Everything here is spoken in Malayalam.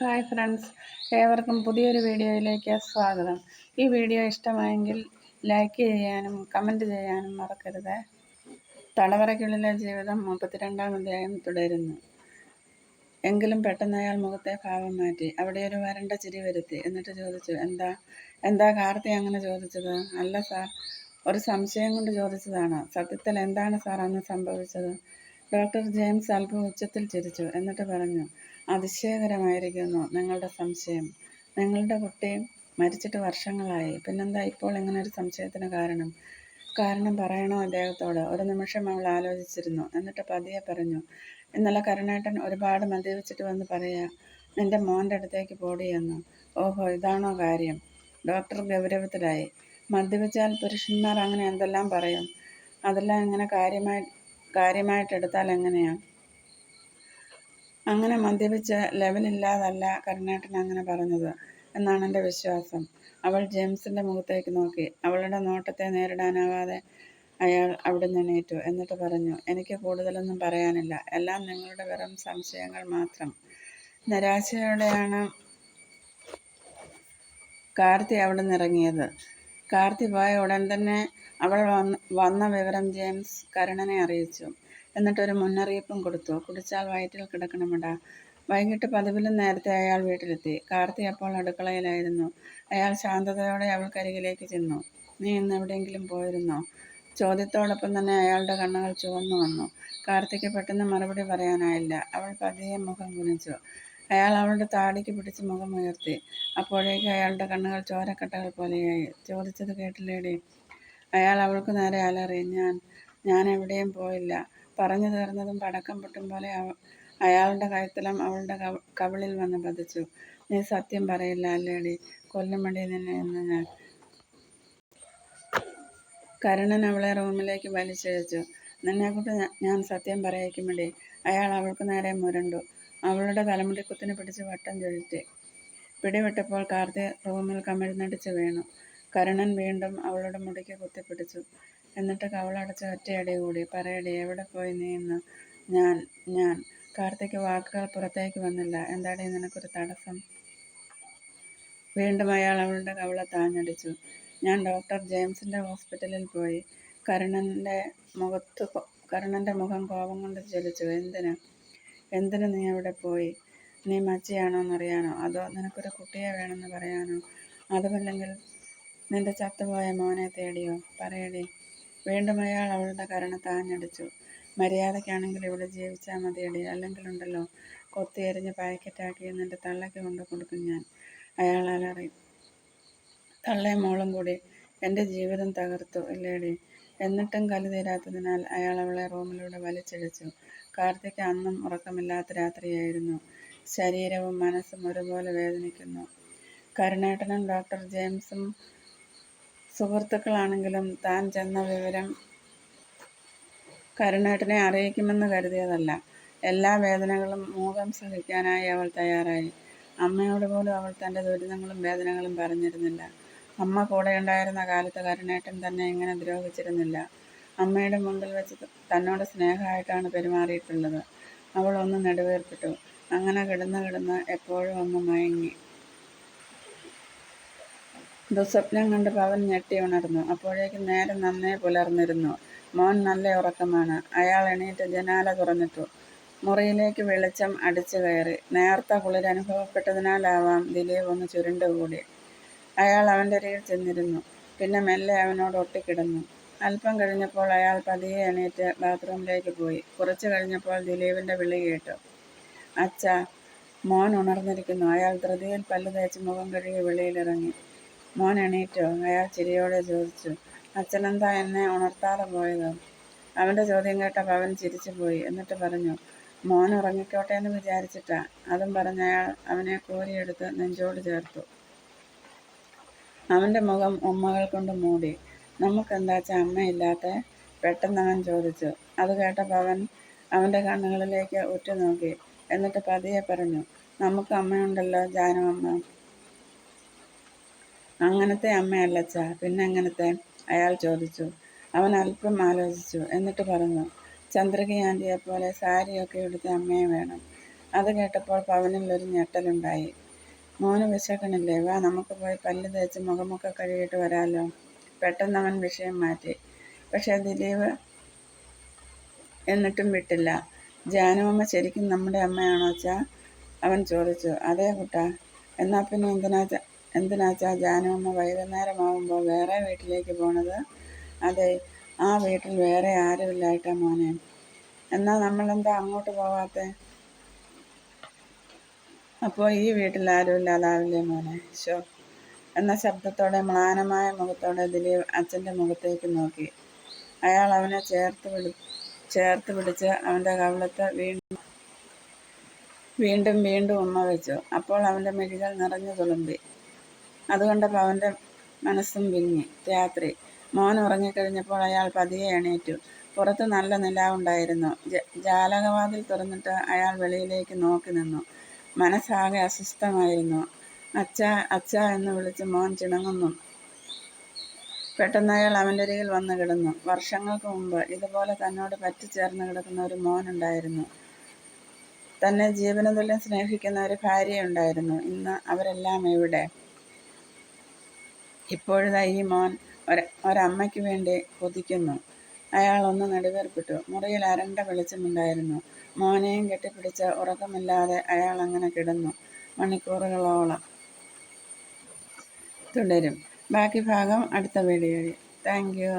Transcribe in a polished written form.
ഹായ് ഫ്രണ്ട്സ്, ഏവർക്കും പുതിയൊരു വീഡിയോയിലേക്ക് സ്വാഗതം. ഈ വീഡിയോ ഇഷ്ടമായെങ്കിൽ ലൈക്ക് ചെയ്യാനും കമൻറ്റ് ചെയ്യാനും മറക്കരുത്. തടവറയ്ക്കുള്ളിലെ ജീവിതം 32-ാം അധ്യായം തുടരുന്നു. എങ്കിലും പെട്ടെന്ന് അയാൾ മുഖത്തെ ഭാവം മാറ്റി. അവിടെ ഒരു വരണ്ട ചിരി വരുത്തി. എന്നിട്ട് ചോദിച്ചു, എന്താ കാർത്തി അങ്ങനെ ചോദിച്ചത്? അല്ല സാർ, ഒരു സംശയം കൊണ്ട് ചോദിച്ചതാണ്. സത്യത്തിൽ എന്താണ് സാർ അന്ന് സംഭവിച്ചത്? ഡോക്ടർ ജെയിംസ് അല്പം ഉച്ചത്തിൽ ചിരിച്ചു. എന്നിട്ട് പറഞ്ഞു, അതിശയകരമായിരിക്കുന്നു നിങ്ങളുടെ സംശയം. നിങ്ങളുടെ കുട്ടി മരിച്ചിട്ട് വർഷങ്ങളായി. പിന്നെന്താ ഇപ്പോൾ ഇങ്ങനൊരു സംശയത്തിന് കാരണം പറയണോ അദ്ദേഹത്തോട്? ഒരു നിമിഷം അവൾ ആലോചിച്ചിരുന്നു. എന്നിട്ട് പതിയെ പറഞ്ഞു, ഇന്നലെ കരുണേട്ടൻ ഒരുപാട് മദ്യപിച്ചിട്ട് വന്ന് പറയാ, നിന്റെ മോൻ്റെ അടുത്തേക്ക് പോടിയെന്ന്. ഓഹോ, ഇതാണോ കാര്യം? ഡോക്ടർ ഗൗരവത്തിലായി. മദ്യപിച്ചാൽ പുരുഷന്മാർ അങ്ങനെ എന്തെല്ലാം പറയും. അതെല്ലാം ഇങ്ങനെ കാര്യമായിട്ടെടുത്താൽ എങ്ങനെയാ? അങ്ങനെ മദ്യപിച്ച് ലെവലില്ലാതല്ല കരുണേട്ടൻ അങ്ങനെ പറഞ്ഞത് എന്നാണ് എൻ്റെ വിശ്വാസം. അവൾ ജെയിംസിൻ്റെ മുഖത്തേക്ക് നോക്കി. അവളുടെ നോട്ടത്തെ നേരിടാനാവാതെ അയാൾ അവിടെ എണീറ്റു. എന്നിട്ട് പറഞ്ഞു, എനിക്ക് കൂടുതലൊന്നും പറയാനില്ല. എല്ലാം നിങ്ങളുടെ വെറും സംശയങ്ങൾ മാത്രം. നിരാശയോടെയാണ് കാർത്തി അവിടെ നിന്നിറങ്ങിയത്. കാർത്തി പോയ ഉടൻ തന്നെ അവൾ വന്ന വിവരം ജെയിംസ് കരുണനെ അറിയിച്ചു. എന്നിട്ടൊരു മുന്നറിയിപ്പും കൊടുത്തു, കുടിച്ചാൽ വയറ്റിൽ കിടക്കണമടാ. വൈകിട്ട് പതിവിലും നേരത്തെ അയാൾ വീട്ടിലെത്തി. കാർത്തി അപ്പോൾ അടുക്കളയിലായിരുന്നു. അയാൾ ശാന്തതയോടെ അവൾക്കരികിലേക്ക് ചെന്നു. നീ ഇന്ന് എവിടെയെങ്കിലും പോയിരുന്നോ? ചോദ്യത്തോടൊപ്പം തന്നെ അയാളുടെ കണ്ണുകൾ ചുവന്നു വന്നു. കാർത്തിക്ക് പെട്ടെന്ന് മറുപടി പറയാനായില്ല. അവൾ പതിയെ മുഖം കുനിച്ചു. അയാൾ അവളുടെ താടിക്ക് പിടിച്ച് മുഖം ഉയർത്തി. അപ്പോഴേക്കും അയാളുടെ കണ്ണുകൾ ചോരക്കട്ടകൾ പോലെയായി. ചോദിച്ചത് കേട്ടില്ലേടി? അയാൾ അവൾക്ക് നേരെ അലറി. ഞാൻ എവിടെയും പോയില്ല. പറഞ്ഞു തീർന്നതും പടക്കം പൊട്ടും പോലെ അയാളുടെ കൈത്തലം അവളുടെ കവിളിൽ വന്ന് പതിച്ചു. നീ സത്യം പറയില്ല അല്ലേടി? കൊല്ലുമടി നിന്നെ എന്ന് ഞാൻ. കരുണൻ അവളെ റൂമിലേക്ക് വലിച്ചിഴച്ചു. നിന്നെക്കൊണ്ട് ഞാൻ സത്യം പറയിക്കുമടി. അയാൾ അവൾക്ക് നേരെ മുരണ്ടു. അവളുടെ തലമുടിക്കുത്തിന് പിടിച്ച് വട്ടം ചുഴറ്റി. പിടിവിട്ടപ്പോൾ കാർത്തി റൂമിൽ കമിഴ്ന്നടിച്ച് വീണു. കരുണൻ വീണ്ടും അവളുടെ മുടിക്ക് കുത്തിപ്പിടിച്ചു. എന്നിട്ട് കവളടച്ച് ഒറ്റയടി കൂടി. പറയടി, എവിടെ പോയി നീ ഇന്ന്? ഞാൻ കാർത്തിക്ക് വാക്കുകൾ പുറത്തേക്ക് വന്നില്ല. എന്താടി നിനക്കൊരു തടസ്സം? വീണ്ടും അയാൾ അവളുടെ കവളത്ത് ആഞ്ഞടിച്ചു. ഞാൻ ഡോക്ടർ ജെയിംസിൻ്റെ ഹോസ്പിറ്റലിൽ പോയി. കരുണൻ്റെ മുഖം കോപം കൊണ്ട് ജ്വലിച്ചു. എന്തിന് നീ അവിടെ പോയി? നീ മച്ചിയാണോന്നറിയാനോ? അതോ നിനക്കൊരു കുട്ടിയെ വേണമെന്ന് പറയാനോ? അതുമല്ലെങ്കിൽ നിന്റെ ചത്തുപോയ മോനെ തേടിയോ? പറയടി. വീണ്ടും അയാൾ അവളുടെ കരണത്ത് ആഞ്ഞടിച്ചു. മര്യാദയ്ക്കാണെങ്കിൽ ഇവിടെ ജീവിച്ചാൽ മതിയടി. അല്ലെങ്കിലുണ്ടല്ലോ, കൊത്തിയെരിഞ്ഞ് പാക്കറ്റാക്കി നിന്റെ തള്ളയ്ക്ക് കൊണ്ട് കൊടുക്കും ഞാൻ. അയാൾ അലറി. തള്ളയും മോളും കൂടി എൻ്റെ ജീവിതം തകർത്തു ഇല്ലേടി? എന്നിട്ടും കലി തീരാത്തതിനാൽ അയാൾ അവളെ റൂമിലൂടെ വലിച്ചിഴച്ചു. കാർത്തിക്ക് അന്നും ഉറക്കമില്ലാത്ത രാത്രിയായിരുന്നു. ശരീരവും മനസ്സും ഒരുപോലെ വേദനിക്കുന്നു. കരുണേട്ടനും ഡോക്ടർ ജെയിംസും സുഹൃത്തുക്കളാണെങ്കിലും താൻ ചെന്ന വിവരം കരുണേട്ടനെ അറിയിക്കുമെന്ന് കരുതിയതല്ല. എല്ലാ വേദനകളും മൂകം സഹിക്കാനായി അവൾ തയ്യാറായി. അമ്മയോട് പോലും അവൾ തൻ്റെ ദുരിതങ്ങളും വേദനകളും പറഞ്ഞിരുന്നില്ല. അമ്മ കൂടെയുണ്ടായിരുന്ന കാലത്ത് കരുണേട്ടൻ തന്നെ ഇങ്ങനെ ദ്രോഹിച്ചിരുന്നില്ല. അമ്മയുടെ മുമ്പിൽ വെച്ച് തന്നോട് സ്നേഹമായിട്ടാണ് പെരുമാറിയിട്ടുള്ളത്. അവൾ ഒന്ന് നെടുവേർപ്പെട്ടു. അങ്ങനെ കിടന്ന് എപ്പോഴും ഒന്ന് മയങ്ങി. ദുസ്വപ്നം കണ്ട് പവൻ ഞെട്ടി ഉണർന്നു. അപ്പോഴേക്കും നേരം നന്നേ പുലർന്നിരുന്നു. മോൻ നല്ല ഉറക്കമാണ്. അയാൾ എണീറ്റ് ജനാല തുറന്നിട്ടു. മുറിയിലേക്ക് വെളിച്ചം അടിച്ചു കയറി. നേർത്ത കുളിരനുഭവപ്പെട്ടതിനാലാവാം ദിലീപ് ഒന്ന് ചുരുണ്ടുകൂടി. അയാൾ അവൻ്റെ അരികിൽ ചെന്നിരുന്നു. പിന്നെ മെല്ലെ അവനോട് ഒട്ടിക്കിടന്നു. അല്പം കഴിഞ്ഞപ്പോൾ അയാൾ പതിയെ എണീറ്റ് ബാത്റൂമിലേക്ക് പോയി. കുറച്ചു കഴിഞ്ഞപ്പോൾ ദിലീപിൻ്റെ വിളി കേട്ടു. അച്ഛാ, മോൻ ഉണർന്നിരിക്കുന്നു. അയാൾ ധൃതിയിൽ പല്ല് തേച്ച് മുഖം കഴുകി വെളിയിലിറങ്ങി. മോൻ എണീറ്റോ? അയാൾ ചിരിയോടെ ചോദിച്ചു. അച്ഛനെന്താ എന്നെ ഉണർത്താതെ പോയത്? അവൻ്റെ ചോദ്യം കേട്ട പവൻ ചിരിച്ചുപോയി. എന്നിട്ട് പറഞ്ഞു, മോൻ ഉറങ്ങിക്കോട്ടെ എന്ന് വിചാരിച്ചിട്ടാ. അതും പറഞ്ഞ് അയാൾ അവനെ കോരിയെടുത്ത് നെഞ്ചോട് ചേർത്തു. അവൻ്റെ മുഖം ഉമ്മകൾ കൊണ്ട് മൂടി. നമുക്കെന്താച്ചാ അമ്മയില്ലാത്ത? പെട്ടെന്ന് അവൻ ചോദിച്ചു. അത് കേട്ട പവൻ അവൻ്റെ കണ്ണുകളിലേക്ക് ഉറ്റുനോക്കി. എന്നിട്ട് പതിയെ പറഞ്ഞു, നമുക്ക് അമ്മയുണ്ടല്ലോ, ജാനു അമ്മ. അങ്ങനത്തെ അമ്മയല്ലച്ചാ. പിന്നെ എങ്ങനത്തെ? അയാൾ ചോദിച്ചു. അവൻ അല്പം ആലോചിച്ചു. എന്നിട്ട് പറഞ്ഞു, ചന്ദ്രിക ആൻറ്റിയെപ്പോലെ സാരിയൊക്കെ എടുത്ത അമ്മയെ വേണം. അത് കേട്ടപ്പോൾ പവനിൽ ഒരു ഞെട്ടലുണ്ടായി. മോന് വിശക്കണില്ലേ? വാ, നമുക്ക് പോയി പല്ല് തേച്ച് മുഖമൊക്കെ കഴുകിയിട്ട് വരാമല്ലോ. പെട്ടെന്ന് അവൻ വിഷയം മാറ്റി. പക്ഷേ ദിലീപ് എന്നിട്ടും വിട്ടില്ല. ജാനുവമ്മ ശരിക്കും നമ്മുടെ അമ്മയാണോ അച്ഛാ? അവൻ ചോദിച്ചു. അതേ കുട്ടാ. എന്നാൽ പിന്നെ എന്തിനാച്ചാ ജാനുവമ്മ വൈകുന്നേരമാകുമ്പോൾ വേറെ വീട്ടിലേക്ക് പോണത്? അതെ, ആ വീട്ടിൽ വേറെ ആരുമില്ലായിട്ടാ മോനെ. എന്നാൽ നമ്മളെന്താ അങ്ങോട്ട് പോവാത്തെ? അപ്പോൾ ഈ വീട്ടിൽ ആരുമില്ലാതാവില്ലേ മോനെ? ശോ എന്ന ശബ്ദത്തോടെ മ്ലാനമായ മുഖത്തോടെ ദിലീപ് അച്ഛൻ്റെ മുഖത്തേക്ക് നോക്കി. അയാൾ അവനെ ചേർത്ത് പിടിച്ച് അവൻ്റെ കവിളത്ത് വീണ്ടും വീണ്ടും ഉമ്മ വെച്ചു. അപ്പോൾ അവൻ്റെ മിഴികൾ നിറഞ്ഞു തുളുമ്പി. അതുകൊണ്ടപ്പോൾ അവൻ്റെ മനസ്സും വിങ്ങി. രാത്രി മോൻ ഉറങ്ങിക്കഴിഞ്ഞപ്പോൾ അയാൾ പതിയെ എണീറ്റു. പുറത്ത് നല്ല നിലാവുണ്ടായിരുന്നു. ജാലകവാതിൽ തുറന്നിട്ട് അയാൾ വെളിയിലേക്ക് നോക്കി നിന്നു. മനസ്സാകെ അസ്വസ്ഥമായിരുന്നു. അച്ഛാ അച്ഛാ എന്ന് വിളിച്ച് മോൻ ചിണുങ്ങുന്നു. പെട്ടെന്ന് അയാൾ അവൻ്റെ അരികിൽ വന്ന് കിടന്നു. വർഷങ്ങൾക്ക് മുമ്പ് ഇതുപോലെ തന്നോട് പറ്റിച്ചേർന്ന് കിടക്കുന്ന ഒരു മോനുണ്ടായിരുന്നു. തന്നെ ജീവനതുല്യം സ്നേഹിക്കുന്ന ഒരു ഭാര്യയുണ്ടായിരുന്നു. ഇന്ന് അവരെല്ലാം എവിടെ? ഇപ്പോഴിതാ ഈ മോൻ ഒരമ്മയ്ക്ക് വേണ്ടി കൊതിക്കുന്നു. അയാൾ ഒന്ന് നെടുവേർപ്പിട്ടു. മുറിയിൽ അരണ്ട വെളിച്ചമുണ്ടായിരുന്നു. മോനെയും കെട്ടിപ്പിടിച്ച് ഉറക്കമില്ലാതെ അയാൾ അങ്ങനെ കിടന്നു മണിക്കൂറുകളോളം. തുടരും. ബാക്കി ഭാഗം അടുത്ത വീഡിയോയിൽ. Thank you.